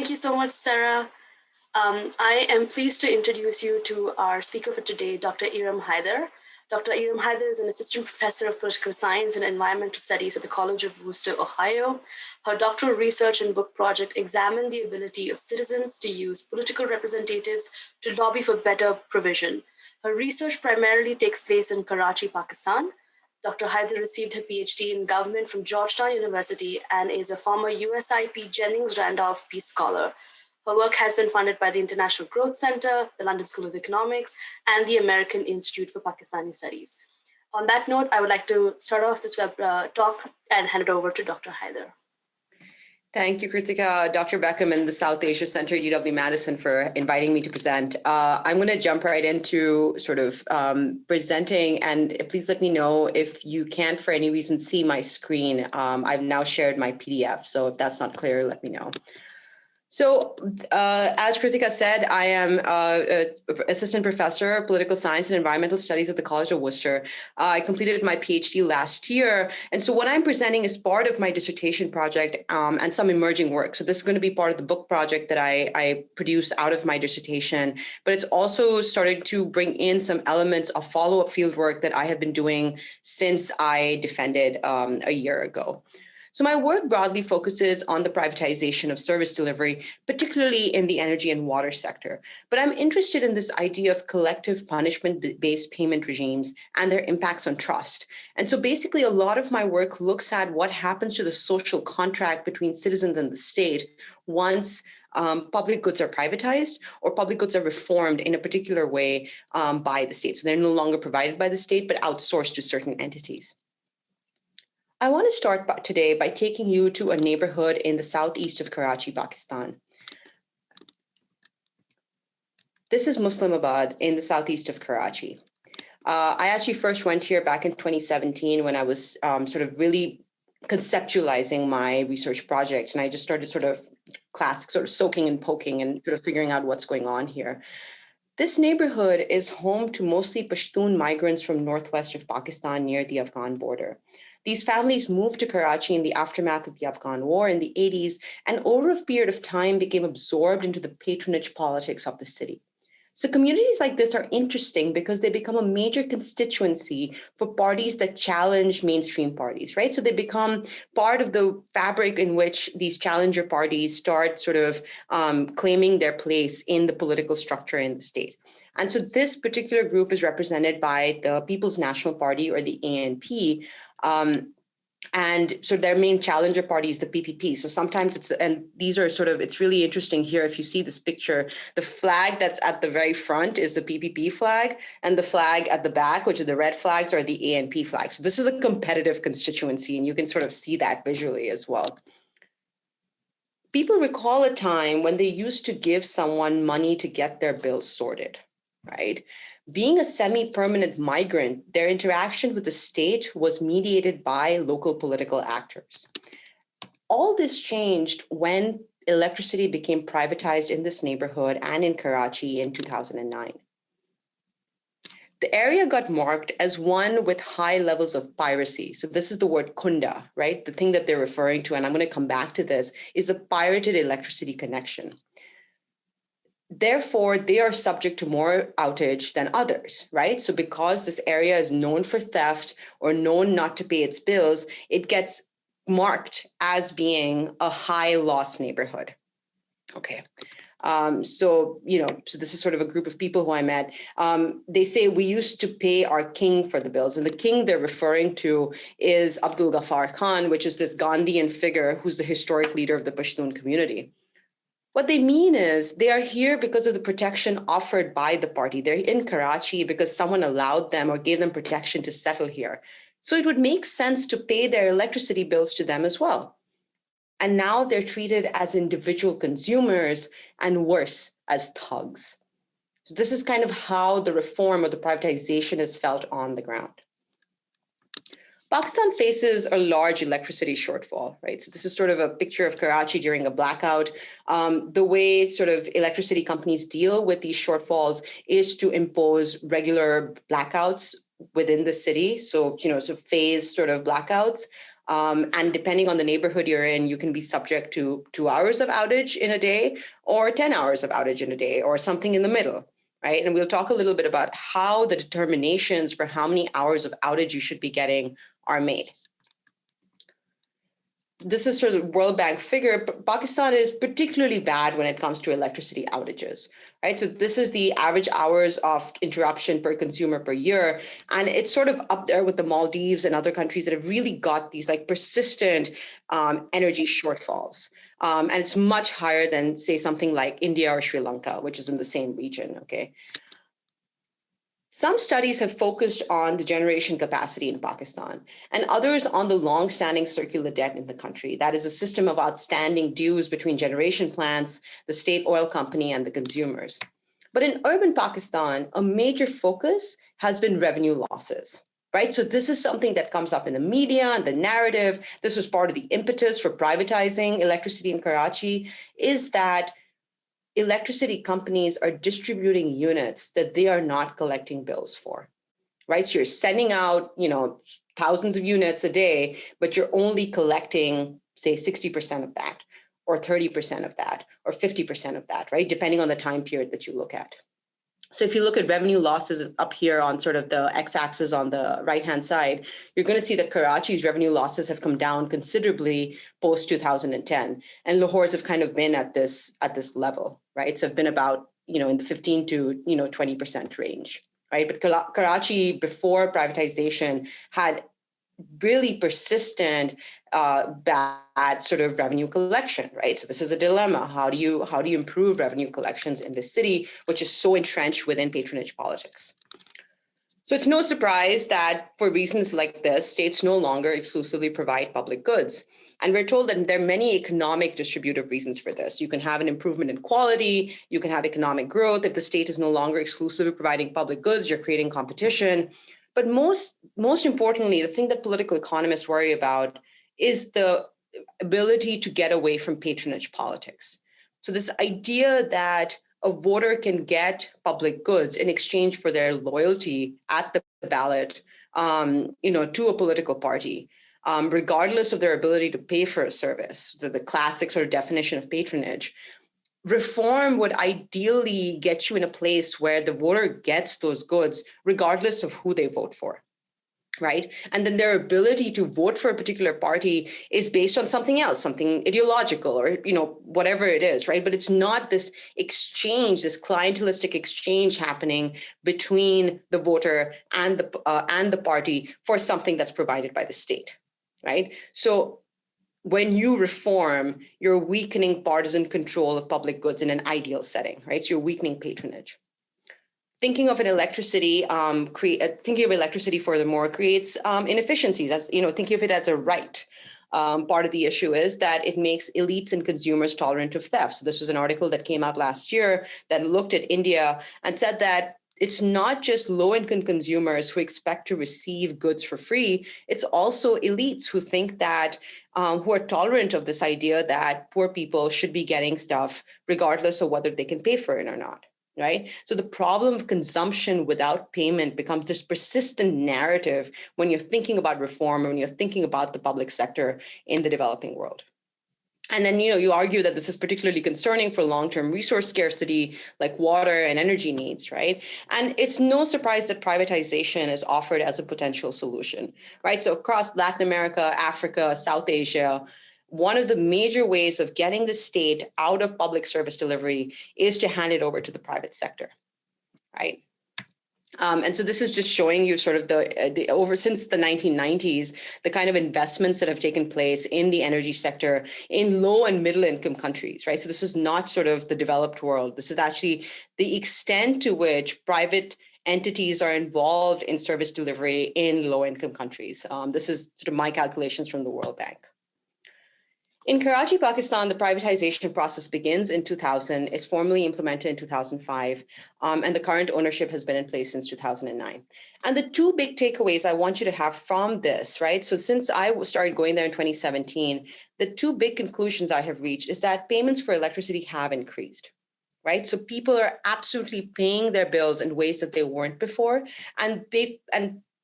Thank you so much, Sarah. I am pleased to introduce you to our speaker for today, Dr. Erum Haider. Dr. Erum Haider is an assistant professor of political science and environmental studies at the College of Wooster, Ohio. Her doctoral research and book project examined the ability of citizens to use political representatives to lobby for better provision. Her research primarily takes place in Karachi, Pakistan. Dr. Haider received her PhD in government from Georgetown University and is a former USIP Jennings Randolph Peace Scholar. Her work has been funded by the International Growth Center, the London School of Economics, and the American Institute for Pakistani Studies. On that note, I would like to start off this web talk and hand it over to Dr. Haider. Thank you, Kritika, Dr. Beckham and the South Asia Center at UW-Madison for inviting me to present. I'm going to jump right into sort of presenting, and please let me know if you can't, for any reason, see my screen. I've now shared my PDF, so if that's not clear, let me know. So as Kritika said, I am an assistant professor of political science and environmental studies at the College of Wooster. I completed my PhD last year. And so what I'm presenting is part of my dissertation project and some emerging work. So this is going to be part of the book project that I produce out of my dissertation, but it's also started to bring in some elements of follow-up field work that I have been doing since I defended a year ago. So my work broadly focuses on the privatization of service delivery, particularly in the energy and water sector. But I'm interested in this idea of collective punishment-based payment regimes and their impacts on trust. And so basically, a lot of my work looks at what happens to the social contract between citizens and the state once public goods are privatized or public goods are reformed in a particular way by the state. So they're no longer provided by the state, but outsourced to certain entities. I want to start today by taking you to a neighborhood in the southeast of Karachi, Pakistan. This is Muslimabad in the southeast of Karachi. I actually first went here back in 2017 when I was sort of really conceptualizing my research project. And I just started sort of soaking and poking and sort of figuring out what's going on here. This neighborhood is home to mostly Pashtun migrants from northwest of Pakistan near the Afghan border. These families moved to Karachi in the aftermath of the Afghan war in the 80s, and over a period of time became absorbed into the patronage politics of the city. So communities like this are interesting because they become a major constituency for parties that challenge mainstream parties, right? So they become part of the fabric in which these challenger parties start sort of claiming their place in the political structure in the state. And so this particular group is represented by the People's National Party, or the ANP, and so their main challenger party is the PPP. So sometimes it's really interesting here. If you see this picture, the flag that's at the very front is the PPP flag, and the flag at the back, which are the red flags, are the ANP flags. So this is a competitive constituency, and you can sort of see that visually as well. People recall a time when they used to give someone money to get their bills sorted, right? Being a semi-permanent migrant, their interaction with the state was mediated by local political actors. All this changed when electricity became privatized in this neighborhood and in Karachi in 2009. The area got marked as one with high levels of piracy. So this is the word kunda, right? The thing that they're referring to, and I'm going to come back to this, is a pirated electricity connection. Therefore, they are subject to more outage than others, right? So because this area is known for theft or known not to pay its bills, it gets marked as being a high loss neighborhood. Okay. So this is sort of a group of people who I met. They say we used to pay our king for the bills. And the king they're referring to is Abdul Ghaffar Khan, which is this Gandhian figure who's the historic leader of the Pashtun community. What they mean is they are here because of the protection offered by the party. They're in Karachi because someone allowed them or gave them protection to settle here. So it would make sense to pay their electricity bills to them as well. And now they're treated as individual consumers and worse, as thugs. So this is kind of how the reform or the privatization is felt on the ground. Pakistan faces a large electricity shortfall, right? So this is sort of a picture of Karachi during a blackout. The way sort of electricity companies deal with these shortfalls is to impose regular blackouts within the city. So, so phased sort of blackouts. And depending on the neighborhood you're in, you can be subject to 2 hours of outage in a day or 10 hours of outage in a day or something in the middle, right? And we'll talk a little bit about how the determinations for how many hours of outage you should be getting are made. This is sort of World Bank figure. Pakistan is particularly bad when it comes to electricity outages, right? So this is the average hours of interruption per consumer per year. And it's sort of up there with the Maldives and other countries that have really got these like persistent energy shortfalls. And it's much higher than, say, something like India or Sri Lanka, which is in the same region, okay? Some studies have focused on the generation capacity in Pakistan, and others on the long-standing circular debt in the country. That is a system of outstanding dues between generation plants, the state oil company, and the consumers. But in urban Pakistan, a major focus has been revenue losses, right? So this is something that comes up in the media and the narrative. This was part of the impetus for privatizing electricity in Karachi, is that electricity companies are distributing units that they are not collecting bills for, right? So you're sending out, thousands of units a day, but you're only collecting, say, 60% of that, or 30% of that, or 50% of that, right? Depending on the time period that you look at. So if you look at revenue losses up here on sort of the x-axis on the right-hand side, you're going to see that Karachi's revenue losses have come down considerably post 2010, and Lahore's have kind of been at this level, right? So have been about in the 15 to 20% range, right? But Karachi before privatization had really persistent bad sort of revenue collection, right? So this is a dilemma. How do you improve revenue collections in this city, which is so entrenched within patronage politics? So it's no surprise that for reasons like this, states no longer exclusively provide public goods. And we're told that there are many economic distributive reasons for this. You can have an improvement in quality, you can have economic growth. If the state is no longer exclusively providing public goods, you're creating competition. But most importantly, the thing that political economists worry about is the ability to get away from patronage politics. So this idea that a voter can get public goods in exchange for their loyalty at the ballot, to a political party, regardless of their ability to pay for a service. So the classic sort of definition of patronage. Reform would ideally get you in a place where the voter gets those goods regardless of who they vote for, right? And then their ability to vote for a particular party is based on something else, something ideological or, whatever it is, right? But it's not this exchange, this clientelistic exchange happening between the voter and the party for something that's provided by the state, right? So when you reform, you're weakening partisan control of public goods in an ideal setting, right? So you're weakening patronage. Thinking of electricity furthermore creates inefficiencies. As thinking of it as a right. Part of the issue is that it makes elites and consumers tolerant of theft. So this was an article that came out last year that looked at India and said that it's not just low-income consumers who expect to receive goods for free. It's also elites who think that, who are tolerant of this idea that poor people should be getting stuff regardless of whether they can pay for it or not, right? So the problem of consumption without payment becomes this persistent narrative when you're thinking about reform or when you're thinking about the public sector in the developing world. And then, you argue that this is particularly concerning for long-term resource scarcity like water and energy needs, right? And it's no surprise that privatization is offered as a potential solution, right? So across Latin America, Africa, South Asia, one of the major ways of getting the state out of public service delivery is to hand it over to the private sector, right? And so this is just showing you sort of the over since the 1990s, the kind of investments that have taken place in the energy sector in low and middle income countries, right? So this is not sort of the developed world. This is actually the extent to which private entities are involved in service delivery in low income countries. This is sort of my calculations from the World Bank. In Karachi, Pakistan, the privatization process begins in 2000, is formally implemented in 2005, and the current ownership has been in place since 2009. And the two big takeaways I want you to have from this, right? So since I started going there in 2017, the two big conclusions I have reached is that payments for electricity have increased, right? So people are absolutely paying their bills in ways that they weren't before, and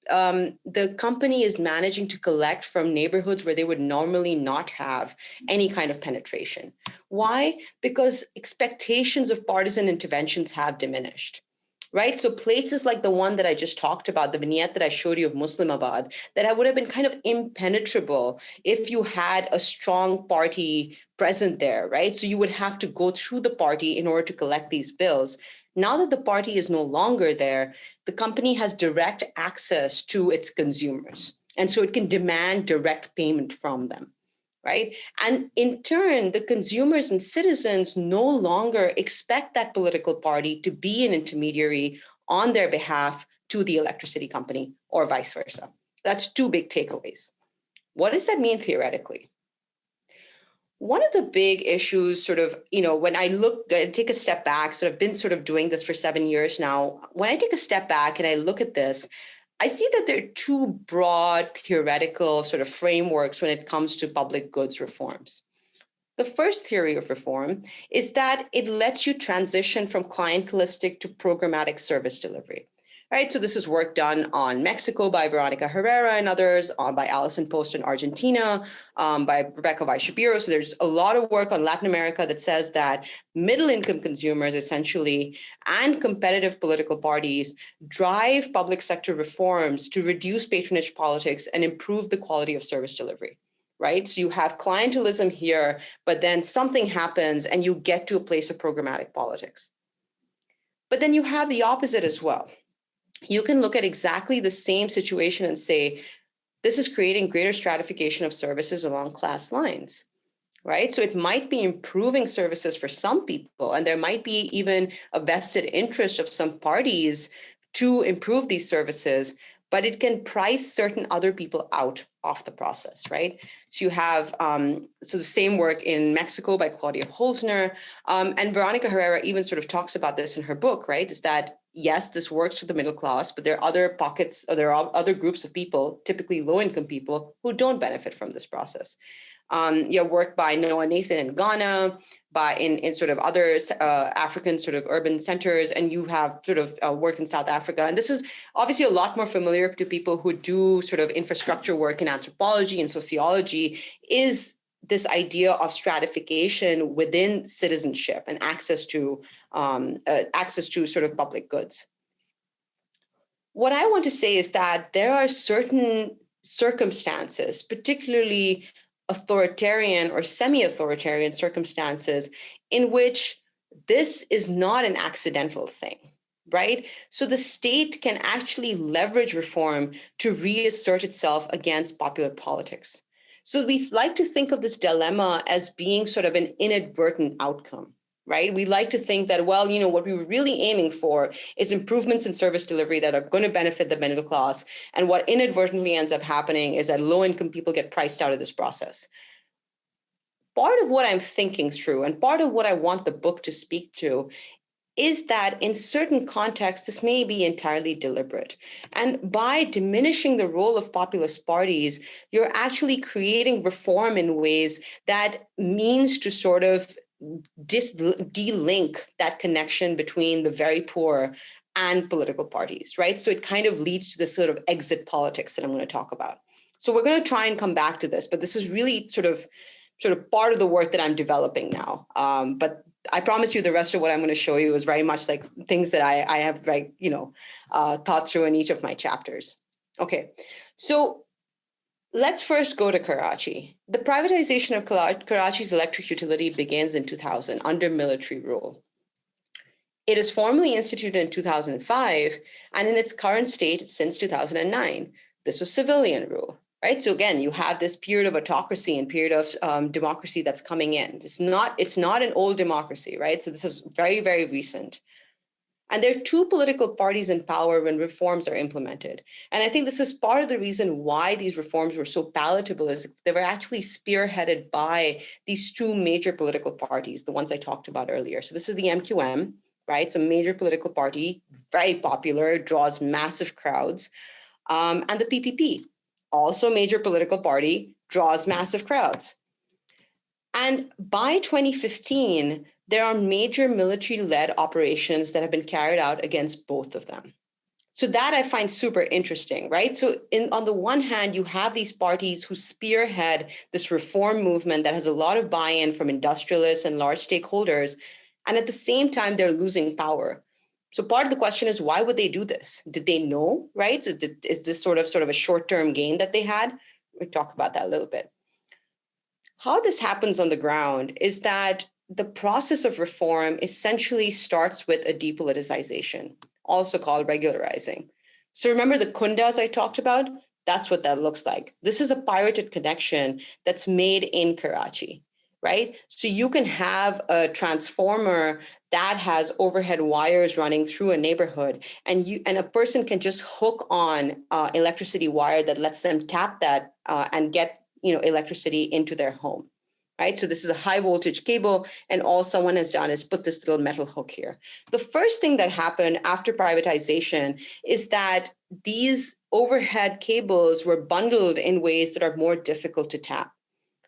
the company is managing to collect from neighborhoods where they would normally not have any kind of penetration. Why? Because expectations of partisan interventions have diminished. Right. So places like the one that I just talked about, the vignette that I showed you of Muslimabad, that would have been kind of impenetrable if you had a strong party present there. Right. So you would have to go through the party in order to collect these bills. Now that the party is no longer there, the company has direct access to its consumers. And so it can demand direct payment from them. Right. And in turn, the consumers and citizens no longer expect that political party to be an intermediary on their behalf to the electricity company or vice versa. That's two big takeaways. What does that mean theoretically? One of the big issues, sort of, when I take a step back, sort of been sort of doing this for 7 years now. When I take a step back and I look at this, I see that there are two broad theoretical sort of frameworks when it comes to public goods reforms. The first theory of reform is that it lets you transition from clientelistic to programmatic service delivery. Right, so this is work done on Mexico by Veronica Herrera and others, by Alison Post in Argentina, by Rebecca Weiss-Shapiro. So there's a lot of work on Latin America that says that middle-income consumers, essentially, and competitive political parties drive public sector reforms to reduce patronage politics and improve the quality of service delivery. Right, so you have clientelism here, but then something happens and you get to a place of programmatic politics. But then you have the opposite as well. You can look at exactly the same situation and say, this is creating greater stratification of services along class lines, right? So it might be improving services for some people, and there might be even a vested interest of some parties to improve these services, but it can price certain other people out of the process, right? So you have, so the same work in Mexico by Claudia Holzner, and Veronica Herrera even sort of talks about this in her book, right? Is that, yes, this works for the middle class, but there are other pockets, or there are other groups of people, typically low-income people, who don't benefit from this process. Work by Noah Nathan in Ghana, in sort of other African sort of urban centers, and you have sort of work in South Africa. And this is obviously a lot more familiar to people who do sort of infrastructure work in anthropology and sociology, is this idea of stratification within citizenship and access to sort of public goods. What I want to say is that there are certain circumstances, particularly authoritarian or semi-authoritarian circumstances, in which this is not an accidental thing, right? So the state can actually leverage reform to reassert itself against popular politics. So we like to think of this dilemma as being sort of an inadvertent outcome, right? We like to think that, well, what we were really aiming for is improvements in service delivery that are going to benefit the middle class. And what inadvertently ends up happening is that low-income people get priced out of this process. Part of what I'm thinking through, and part of what I want the book to speak to, is that in certain contexts, this may be entirely deliberate. And by diminishing the role of populist parties, you're actually creating reform in ways that means to sort of de-link that connection between the very poor and political parties, right? So it kind of leads to this sort of exit politics that I'm going to talk about. So we're going to try and come back to this, but this is really sort of part of the work that I'm developing now. But I promise you the rest of what I'm going to show you is very much like things that I have thought through in each of my chapters. Okay, so let's first go to Karachi. The privatization of Karachi's electric utility begins in 2000 under military rule. It is formally instituted in 2005, and in its current state since 2009. This was civilian rule, right? So again, you have this period of autocracy and period of democracy that's coming in. It's not an old democracy, right? So this is very, very recent. And there are two political parties in power when reforms are implemented. And I think this is part of the reason why these reforms were so palatable, is they were actually spearheaded by these two major political parties, the ones I talked about earlier. So this is the MQM, right? So major political party, very popular, draws massive crowds. And the PPP, also major political party, draws massive crowds. And by 2015, there are major military-led operations that have been carried out against both of them. So that I find super interesting, right? So on the one hand, you have these parties who spearhead this reform movement that has a lot of buy-in from industrialists and large stakeholders. And at the same time, they're losing power. So part of the question is, why would they do this? Did they know, right? So is this sort of a short-term gain that they had? We'll talk about that a little bit. How this happens on the ground is that the process of reform essentially starts with a depoliticization, also called regularizing. So remember the kundas I talked about? That's what that looks like. This is a pirated connection that's made in Karachi, right? So you can have a transformer that has overhead wires running through a neighborhood, and a person can just hook on electricity wire that lets them tap that and get electricity into their home. Right. So this is a high voltage cable, and all someone has done is put this little metal hook here. The first thing that happened after privatization is that these overhead cables were bundled in ways that are more difficult to tap.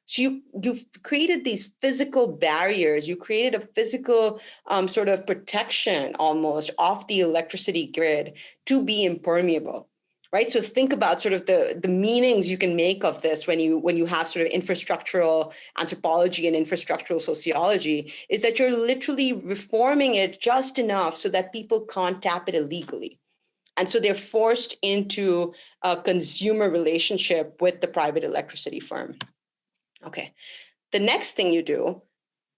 So you've created these physical barriers. You created a physical sort of protection almost off the electricity grid to be impermeable. Right. So think about sort of the meanings you can make of this when you have sort of infrastructural anthropology and infrastructural sociology, is that you're literally reforming it just enough so that people can't tap it illegally. And so they're forced into a consumer relationship with the private electricity firm. Okay. The next thing you do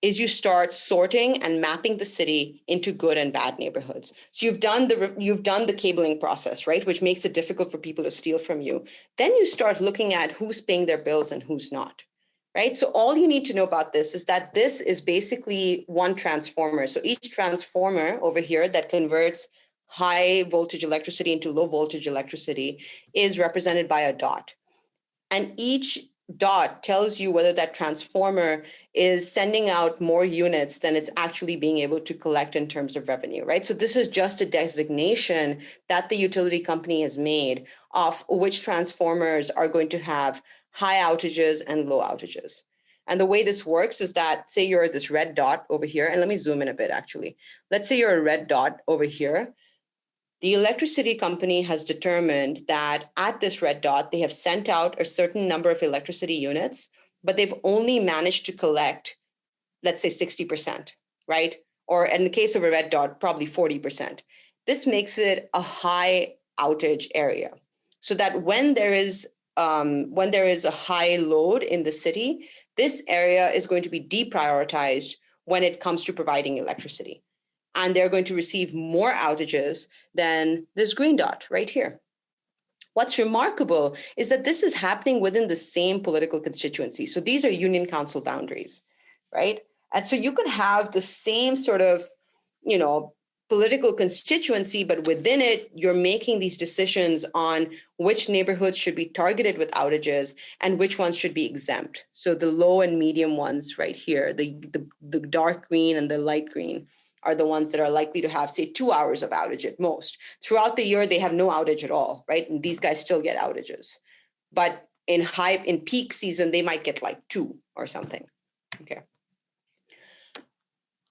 is you start sorting and mapping the city into good and bad neighborhoods. So you've done the cabling process, right, which makes it difficult for people to steal from you. Then you start looking at who's paying their bills and who's not, right? So all you need to know about this is that this is basically one transformer. So each transformer over here that converts high voltage electricity into low voltage electricity is represented by a dot. And each dot tells you whether that transformer is sending out more units than it's actually being able to collect in terms of revenue, right? So this is just a designation that the utility company has made of which transformers are going to have high outages and low outages. And the way this works is that, say you're this red dot over here, and let me zoom in a bit actually. Let's say you're a red dot over here. The electricity company has determined that at this red dot, they have sent out a certain number of electricity units, but they've only managed to collect, let's say 60%, right? Or in the case of a red dot, probably 40%. This makes it a high outage area, so that when there is a high load in the city, this area is going to be deprioritized when it comes to providing electricity. And they're going to receive more outages than this green dot right here. What's remarkable is that this is happening within the same political constituency. So these are union council boundaries, right? And so you could have the same sort of, political constituency, but within it, you're making these decisions on which neighborhoods should be targeted with outages and which ones should be exempt. So the low and medium ones right here, the dark green and the light green, are the ones that are likely to have, say, 2 hours of outage at most. Throughout the year, they have no outage at all, right? And these guys still get outages. But in peak season, they might get like 2 or something. Okay.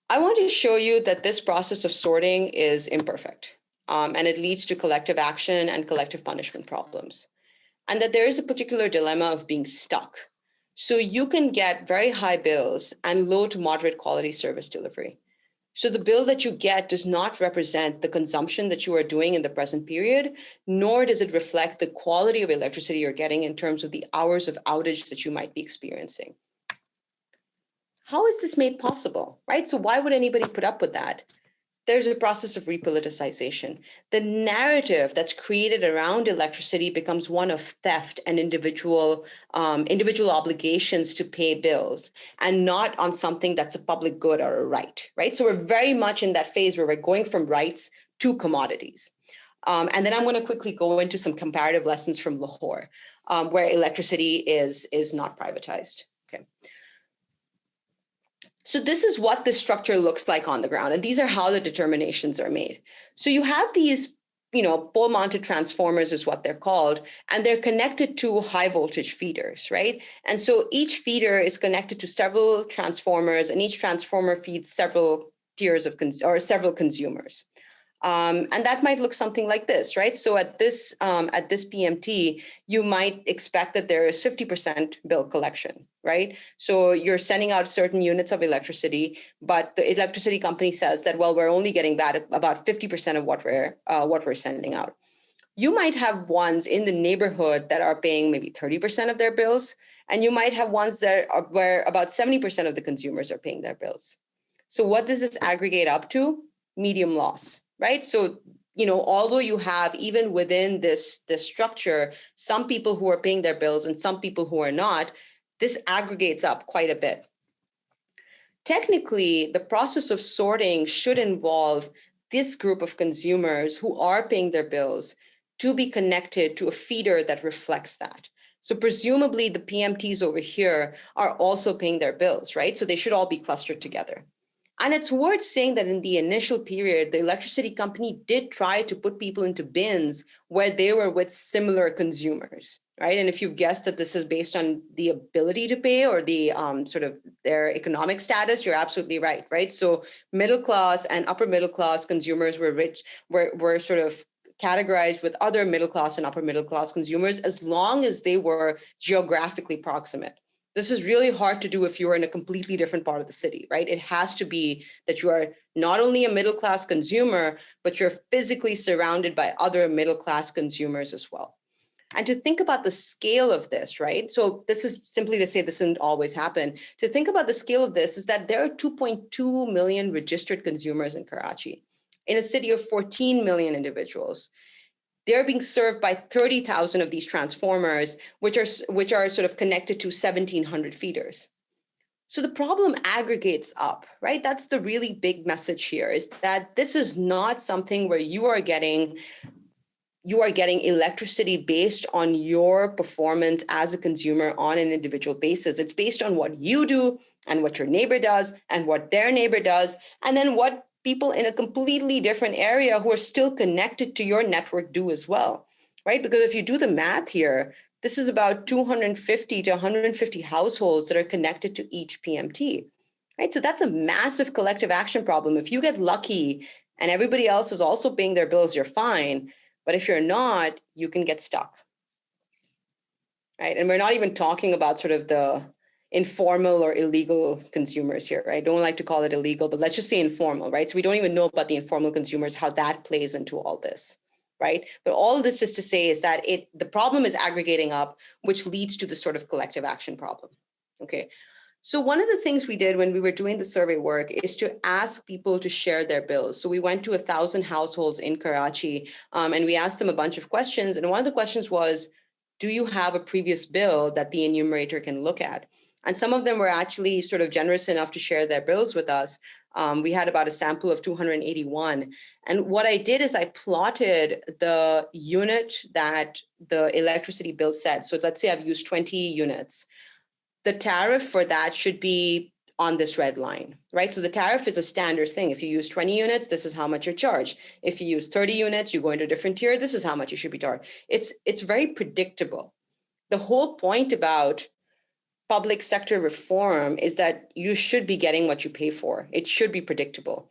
I want to show you that this process of sorting is imperfect, and it leads to collective action and collective punishment problems. And that there is a particular dilemma of being stuck. So you can get very high bills and low to moderate quality service delivery. So the bill that you get does not represent the consumption that you are doing in the present period, nor does it reflect the quality of electricity you're getting in terms of the hours of outage that you might be experiencing. How is this made possible, right? So why would anybody put up with that? There's a process of repoliticization. The narrative that's created around electricity becomes one of theft and individual obligations to pay bills, and not on something that's a public good or a right, right? So we're very much in that phase where we're going from rights to commodities. And then I'm going to quickly go into some comparative lessons from Lahore, where electricity is not privatized. Okay. So this is what the structure looks like on the ground, and these are how the determinations are made. So you have these, pole-mounted transformers is what they're called, and they're connected to high voltage feeders, right? And so each feeder is connected to several transformers, and each transformer feeds several tiers of several consumers. And that might look something like this, right? So at this PMT, you might expect that there is 50% bill collection, right? So you're sending out certain units of electricity, but the electricity company says that, well, we're only getting back about 50% of what we're sending out. You might have ones in the neighborhood that are paying maybe 30% of their bills, and you might have ones that are where about 70% of the consumers are paying their bills. So what does this aggregate up to? Medium loss, right? So, although you have, even within this structure, some people who are paying their bills and some people who are not, this aggregates up quite a bit. Technically, the process of sorting should involve this group of consumers who are paying their bills to be connected to a feeder that reflects that. So presumably the PMTs over here are also paying their bills, right? So they should all be clustered together. And it's worth saying that in the initial period, the electricity company did try to put people into bins where they were with similar consumers, right? And if you've guessed that this is based on the ability to pay or the sort of their economic status, you're absolutely right, right? So middle class and upper middle class consumers were sort of categorized with other middle class and upper middle class consumers as long as they were geographically proximate. This is really hard to do if you're in a completely different part of the city, right? It has to be that you are not only a middle class consumer, but you're physically surrounded by other middle class consumers as well. And to think about the scale of this, right? So this is simply to say this didn't always happen. To think about the scale of this is that there are 2.2 million registered consumers in Karachi, in a city of 14 million individuals. They're being served by 30,000 of these transformers, which are sort of connected to 1,700 feeders. So the problem aggregates up, right? That's the really big message here, is that this is not something where you are getting electricity based on your performance as a consumer on an individual basis. It's based on what you do and what your neighbor does and what their neighbor does, and then what people in a completely different area who are still connected to your network do as well, right? Because if you do the math here, this is about 250 to 150 households that are connected to each PMT, right? So that's a massive collective action problem. If you get lucky and everybody else is also paying their bills, you're fine. But if you're not, you can get stuck, right? And we're not even talking about sort of the informal or illegal consumers here, right? I don't like to call it illegal, but let's just say informal, right? So we don't even know about the informal consumers, how that plays into all this, right? But all of this is to say is that the problem is aggregating up, which leads to the sort of collective action problem, okay? So one of the things we did when we were doing the survey work is to ask people to share their bills. So we went to 1,000 households in Karachi, and we asked them a bunch of questions. And one of the questions was, do you have a previous bill that the enumerator can look at? And some of them were actually sort of generous enough to share their bills with us. We had about a sample of 281. And what I did is I plotted the unit that the electricity bill said. So let's say I've used 20 units. The tariff for that should be on this red line, right? So the tariff is a standard thing. If you use 20 units, this is how much you're charged. If you use 30 units, you go into a different tier, this is how much you should be charged. It's very predictable. The whole point about public sector reform is that you should be getting what you pay for. It should be predictable.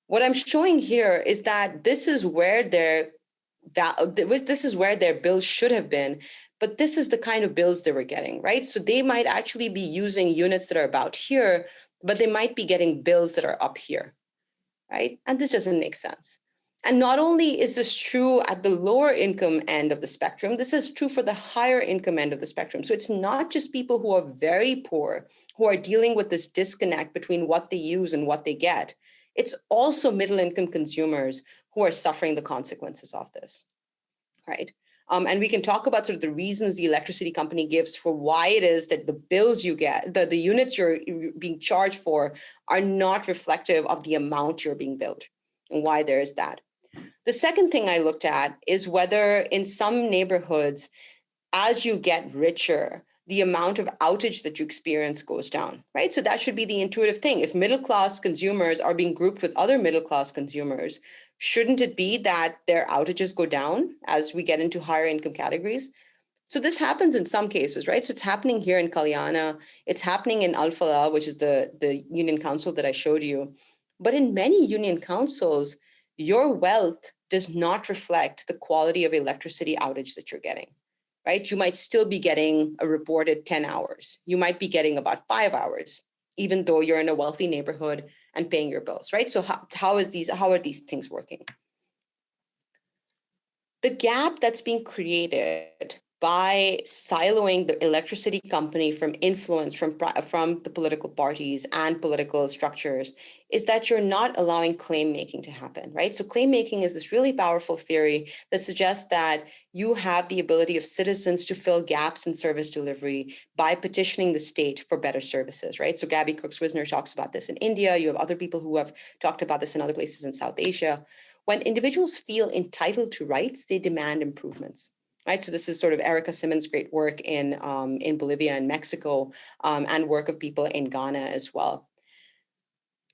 What I'm showing here is that this is where their bills should have been, but this is the kind of bills they were getting, right? So they might actually be using units that are about here, but they might be getting bills that are up here, right? And this doesn't make sense. And not only is this true at the lower income end of the spectrum, this is true for the higher income end of the spectrum. So it's not just people who are very poor who are dealing with this disconnect between what they use and what they get. It's also middle income consumers who are suffering the consequences of this, right? And we can talk about sort of the reasons the electricity company gives for why it is that the bills you get, the units you're being charged for are not reflective of the amount you're being billed and why there is that. The second thing I looked at is whether in some neighborhoods, as you get richer, the amount of outage that you experience goes down, right? So that should be the intuitive thing. If middle-class consumers are being grouped with other middle-class consumers, shouldn't it be that their outages go down as we get into higher income categories? So this happens in some cases, right? So it's happening here in Kalyana. It's happening in Al Falah, which is the union council that I showed you. But in many union councils, your wealth does not reflect the quality of electricity outage that you're getting, right? You might still be getting a reported 10 hours. You might be getting about 5 hours, even though you're in a wealthy neighborhood and paying your bills, right? So how are these things working? The gap that's being created by siloing the electricity company from influence from the political parties and political structures is that you're not allowing claim making to happen, right? So claim making is this really powerful theory that suggests that you have the ability of citizens to fill gaps in service delivery by petitioning the state for better services, right? So Gabby Cooks-Wisner talks about this in India. You have other people who have talked about this in other places in South Asia. When individuals feel entitled to rights, they demand improvements. Right, so this is sort of Erica Simmons' great work in Bolivia and Mexico, and work of people in Ghana as well.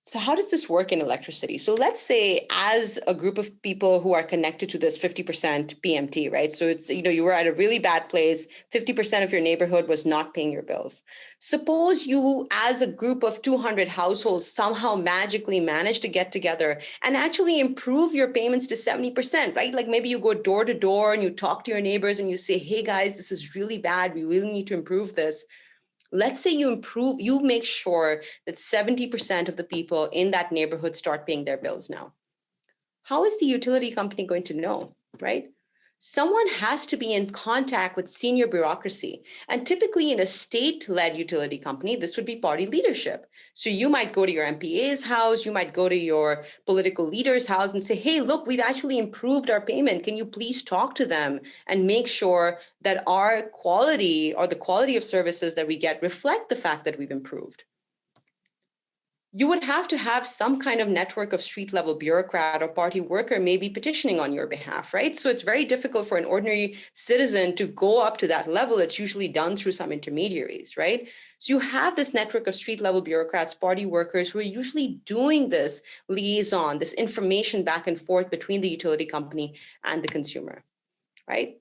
So how does this work in electricity? So let's say as a group of people who are connected to this 50% PMT, right? So it's, you were at a really bad place, 50% of your neighborhood was not paying your bills. Suppose you, as a group of 200 households, somehow magically manage to get together and actually improve your payments to 70%, right? Like maybe you go door to door and you talk to your neighbors and you say, hey guys, this is really bad. We really need to improve this. Let's say you make sure that 70% of the people in that neighborhood start paying their bills now. How is the utility company going to know, right? Someone has to be in contact with senior bureaucracy. And typically in a state-led utility company, this would be party leadership. So you might go to your MPA's house, you might go to your political leader's house and say, hey, look, we've actually improved our payment. Can you please talk to them and make sure that our quality or the quality of services that we get reflect the fact that we've improved? You would have to have some kind of network of street level bureaucrat or party worker maybe petitioning on your behalf, right? So it's very difficult for an ordinary citizen to go up to that level. It's usually done through some intermediaries, right? So you have this network of street level bureaucrats, party workers who are usually doing this liaison, this information back and forth between the utility company and the consumer, right?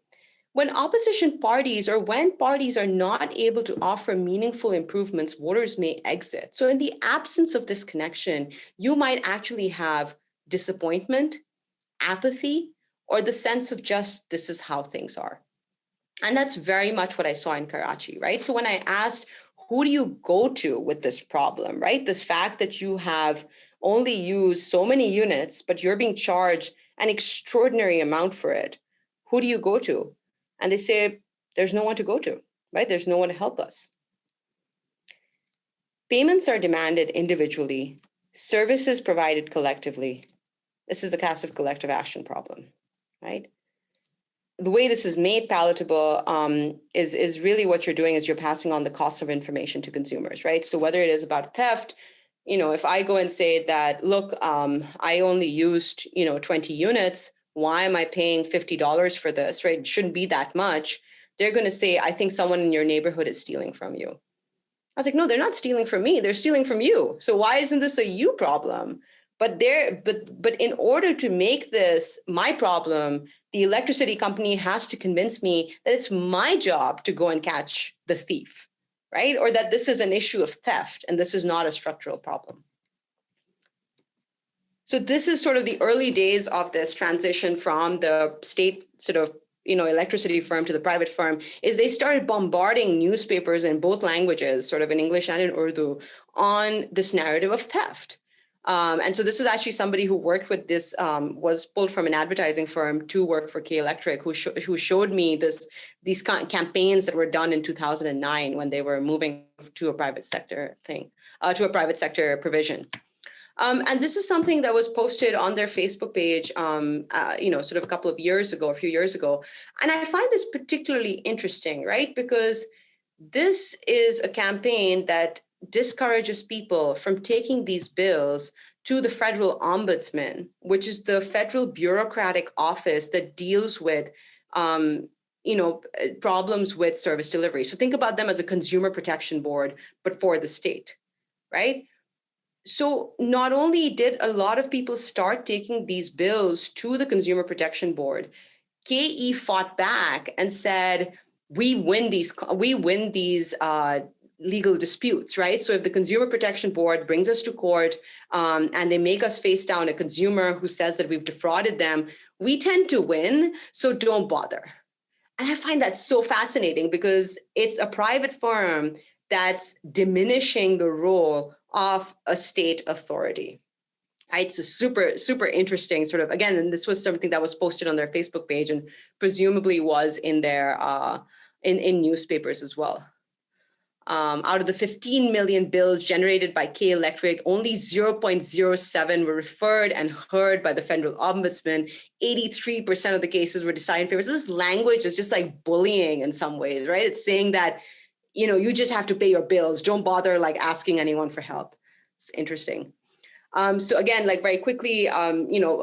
When opposition parties or when parties are not able to offer meaningful improvements, voters may exit. So in the absence of this connection, you might actually have disappointment, apathy, or the sense of just this is how things are. And that's very much what I saw in Karachi, right? So when I asked, who do you go to with this problem, right? This fact that you have only used so many units, but you're being charged an extraordinary amount for it. Who do you go to? And they say, there's no one to go to, right? There's no one to help us. Payments are demanded individually, services provided collectively. This is a passive collective action problem, right? The way this is made palatable is really what you're doing is you're passing on the cost of information to consumers, right? So whether it is about theft, if I go and say that, look, I only used, 20 units, why am I paying $50 for this, right? It shouldn't be that much. They're going to say, I think someone in your neighborhood is stealing from you. I was like, no, they're not stealing from me. They're stealing from you. So why isn't this a you problem? But in order to make this my problem, the electricity company has to convince me that it's my job to go and catch the thief, right? Or that this is an issue of theft and this is not a structural problem. So this is sort of the early days of this transition from the state sort of electricity firm to the private firm, is they started bombarding newspapers in both languages, sort of in English and in Urdu, on this narrative of theft. And so this is actually somebody who worked with this, was pulled from an advertising firm to work for K Electric, who showed me these campaigns that were done in 2009 when they were moving to a private sector provision. And this is something that was posted on their Facebook page, sort of a few years ago. And I find this particularly interesting, right? Because this is a campaign that discourages people from taking these bills to the federal ombudsman, which is the federal bureaucratic office that deals with problems with service delivery. So think about them as a consumer protection board, but for the state, right? So not only did a lot of people start taking these bills to the Consumer Protection Board, KE fought back and said, we win these legal disputes, right? So if the Consumer Protection Board brings us to court and they make us face down a consumer who says that we've defrauded them, we tend to win, so don't bother. And I find that so fascinating because it's a private firm that's diminishing the role of a state authority. Right, so super interesting sort of, again, and this was something that was posted on their Facebook page and presumably was in their in newspapers as well. Out of the 15 million bills generated by K Electorate, only 0.07 were referred and heard by the federal ombudsman. 83% of the cases were decided in favor. So this language is just like bullying in some ways, right? It's saying that, you just have to pay your bills. Don't bother like asking anyone for help. It's interesting. So again, like very quickly,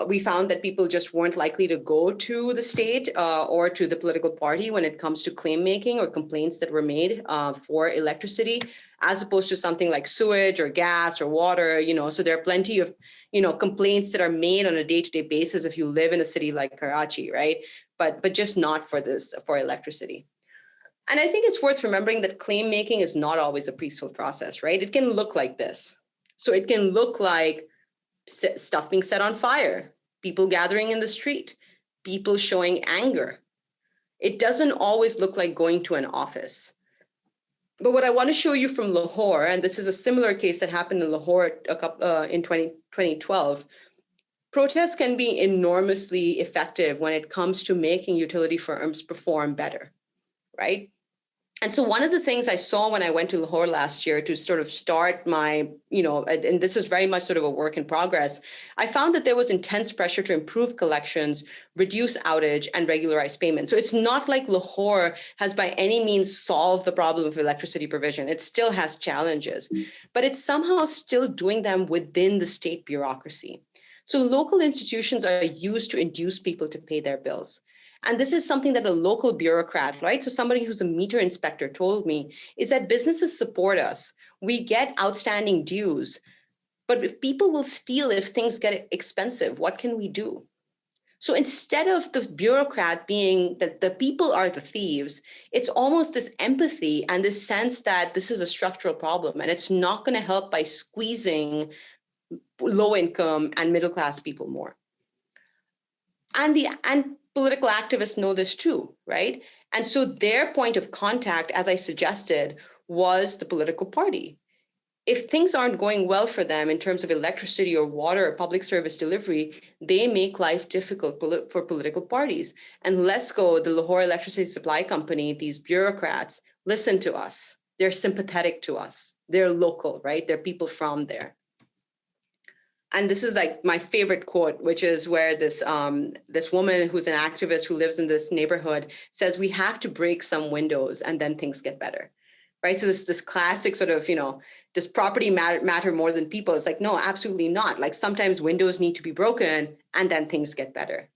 we found that people just weren't likely to go to the state or to the political party when it comes to claim making or complaints that were made for electricity, as opposed to something like sewage or gas or water. So there are plenty of complaints that are made on a day-to-day basis if you live in a city like Karachi, right? But just not for electricity. And I think it's worth remembering that claim making is not always a peaceful process, right? It can look like this. So it can look like stuff being set on fire, people gathering in the street, people showing anger. It doesn't always look like going to an office. But what I want to show you from Lahore, and this is a similar case that happened in Lahore in 2012, protests can be enormously effective when it comes to making utility firms perform better, right? And so one of the things I saw when I went to Lahore last year to sort of start my, and this is very much sort of a work in progress, I found that there was intense pressure to improve collections, reduce outage, and regularize payments. So it's not like Lahore has by any means solved the problem of electricity provision. It still has challenges, but it's somehow still doing them within the state bureaucracy. So local institutions are used to induce people to pay their bills. And this is something that a local bureaucrat, right? So somebody who's a meter inspector told me is that businesses support us. We get outstanding dues, but if people will steal if things get expensive, what can we do? So instead of the bureaucrat being that the people are the thieves, it's almost this empathy and this sense that this is a structural problem and it's not going to help by squeezing low income and middle class people more. And political activists know this too, right? And so their point of contact, as I suggested, was the political party. If things aren't going well for them in terms of electricity or water or public service delivery, they make life difficult for political parties. And LESCO, the Lahore Electricity Supply Company, these bureaucrats, listen to us. They're sympathetic to us. They're local, right? They're people from there. And this is like my favorite quote, which is where this woman who's an activist who lives in this neighborhood says, we have to break some windows and then things get better, right? So this classic sort of, does property matter more than people? It's like, no, absolutely not. Like sometimes windows need to be broken and then things get better.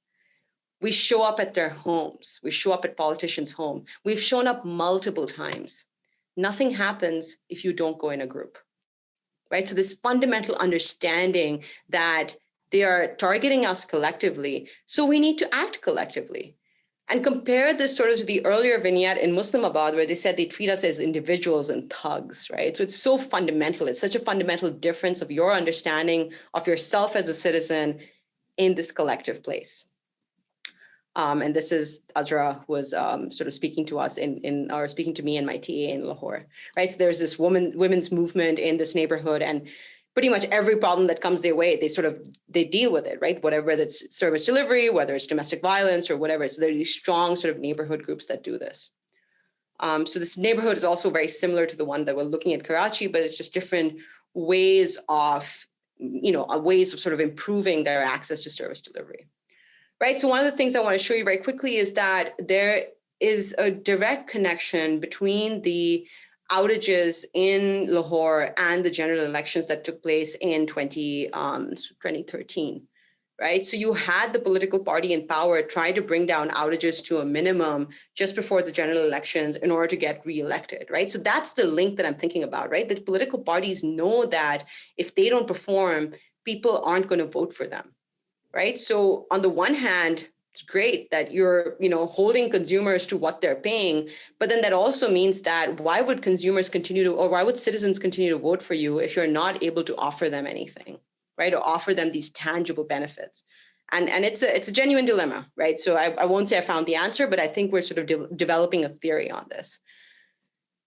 We show up at their homes. We show up at politicians' home. We've shown up multiple times. Nothing happens if you don't go in a group. Right? So this fundamental understanding that they are targeting us collectively, so we need to act collectively. And compare this sort of to the earlier vignette in Muslimabad, where they said they treat us as individuals and thugs, right? So it's so fundamental. It's such a fundamental difference of your understanding of yourself as a citizen in this collective place. And this is Azra, who was sort of speaking to us or speaking to me and my TA in Lahore, right? So there's this women's movement in this neighborhood, and pretty much every problem that comes their way, they deal with it, right? Whatever that's service delivery, whether it's domestic violence or whatever. So there are these strong sort of neighborhood groups that do this. So this neighborhood is also very similar to the one that we're looking at Karachi, but it's just different ways of, sort of improving their access to service delivery. Right. So one of the things I want to show you very quickly is that there is a direct connection between the outages in Lahore and the general elections that took place in 2013. Right. So you had the political party in power try to bring down outages to a minimum just before the general elections in order to get reelected. Right. So that's the link that I'm thinking about. Right. The political parties know that if they don't perform, people aren't going to vote for them. Right. So on the one hand, it's great that you're, holding consumers to what they're paying, but then that also means that why would consumers continue to, or why would citizens continue to vote for you if you're not able to offer them anything, right? Or offer them these tangible benefits. And it's a genuine dilemma, right? So I won't say I found the answer, but I think we're sort of developing a theory on this.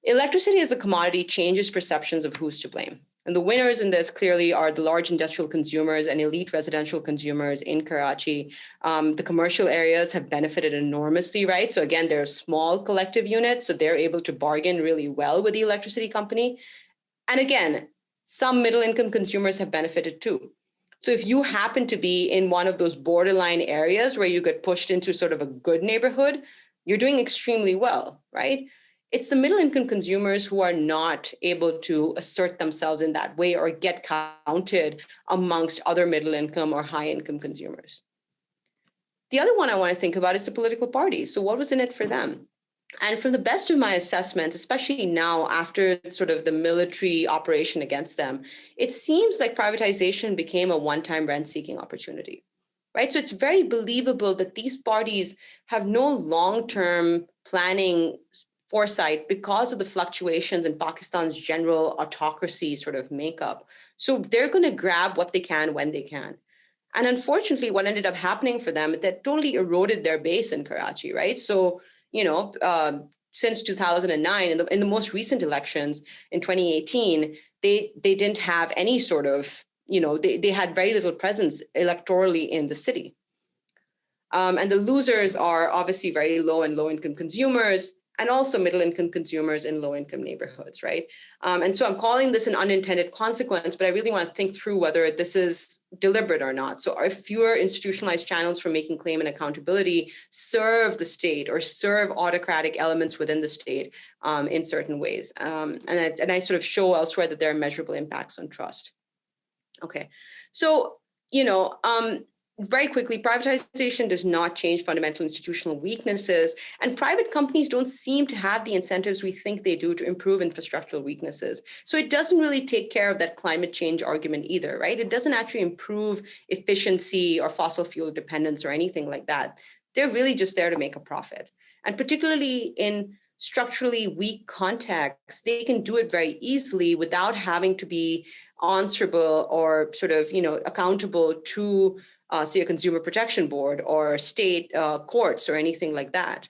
Electricity as a commodity changes perceptions of who's to blame. And the winners in this clearly are the large industrial consumers and elite residential consumers in Karachi. The commercial areas have benefited enormously, right? So again, they're small collective units, so they're able to bargain really well with the electricity company. And again, some middle income consumers have benefited too. So if you happen to be in one of those borderline areas where you get pushed into sort of a good neighborhood, you're doing extremely well, right? It's the middle income consumers who are not able to assert themselves in that way or get counted amongst other middle income or high income consumers. The other one I want to think about is the political parties. So what was in it for them? And from the best of my assessments, especially now after sort of the military operation against them, it seems like privatization became a one-time rent-seeking opportunity, right? So it's very believable that these parties have no long-term planning foresight because of the fluctuations in Pakistan's general autocracy sort of makeup. So they're going to grab what they can when they can. And unfortunately, what ended up happening for them, that totally eroded their base in Karachi, right? So, since 2009, in the most recent elections in 2018, they didn't have any sort of, they had very little presence electorally in the city. And the losers are obviously very low and low-income consumers, and also middle-income consumers in low-income neighborhoods, right? And so I'm calling this an unintended consequence, but I really want to think through whether this is deliberate or not. So are fewer institutionalized channels for making claim and accountability serve the state or serve autocratic elements within the state in certain ways? And I sort of show elsewhere that there are measurable impacts on trust. Okay, so, very quickly, privatization does not change fundamental institutional weaknesses, and private companies don't seem to have the incentives we think they do to improve infrastructural weaknesses. So it doesn't really take care of that climate change argument either, right? It doesn't actually improve efficiency or fossil fuel dependence or anything like that. They're really just there to make a profit. And particularly in structurally weak contexts, they can do it very easily without having to be answerable or sort of, accountable to say a consumer protection board or state courts or anything like that.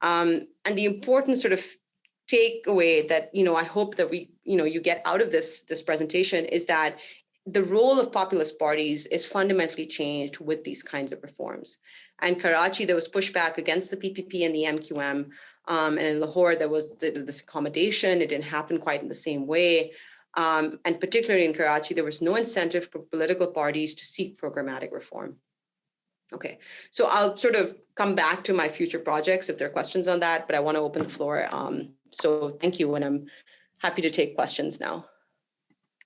And the important sort of takeaway that, I hope that you get out of this presentation is that the role of populist parties is fundamentally changed with these kinds of reforms. And Karachi, there was pushback against the PPP and the MQM. And in Lahore, there was this accommodation. It didn't happen quite in the same way. And particularly in Karachi, there was no incentive for political parties to seek programmatic reform. Okay, so I'll sort of come back to my future projects if there are questions on that, but I want to open the floor. So thank you, and I'm happy to take questions now.